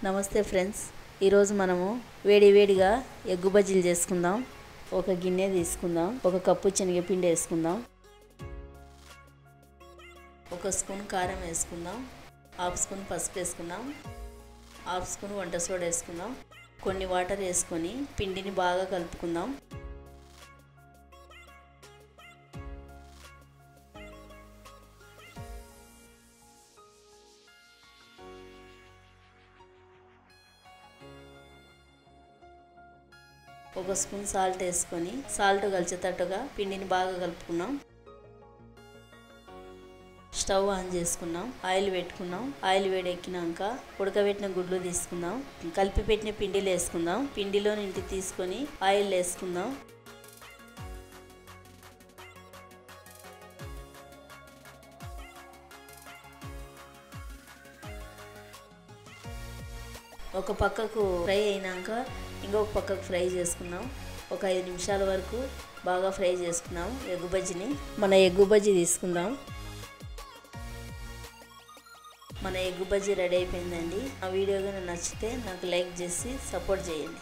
నమస్తే ఫ్రెండ్స్, ఈరోజు మనము వేడివేడిగా ఎగ్గు బజ్జీలు చేసుకుందాం. ఒక గిన్నె తీసుకుందాం. ఒక కప్పు శనగపిండి వేసుకుందాం. ఒక స్పూన్ కారం వేసుకుందాం. హాఫ్ స్పూన్ పసుపు వేసుకుందాం. హాఫ్ స్పూన్ వంట సోడా వేసుకుందాం. కొన్ని వాటర్ వేసుకొని పిండిని బాగా కలుపుకుందాం. ఒక స్పూన్ సాల్ట్ వేసుకొని సాల్ట్ కలిసేటట్టుగా పిండిని బాగా కలుపుకున్నాం. స్టవ్ ఆన్ చేసుకున్నాం. ఆయిల్ పెట్టుకున్నాం. ఆయిల్ వేడెక్కినాక ఉడకబెట్టిన గుడ్లు తీసుకుందాం. కలిపి పెట్టిన పిండిలో వేసుకుందాం. పిండిలో నింటి తీసుకొని ఆయిల్ వేసుకుందాం. ఒక పక్కకు ఫ్రై అయినాక ఇంకొక పక్కకు ఫ్రై చేసుకున్నాం. ఒక 5 నిమిషాల వరకు బాగా ఫ్రై చేసుకున్నాం ఎగ్గు బజ్జీని. మన ఎగ్గు బజ్జీ తీసుకుందాం. మన ఎగ్గు బజ్జీ రెడీ అయిపోయిందండి. ఆ వీడియో కానీ నచ్చితే నాకు లైక్ చేసి సపోర్ట్ చేయండి.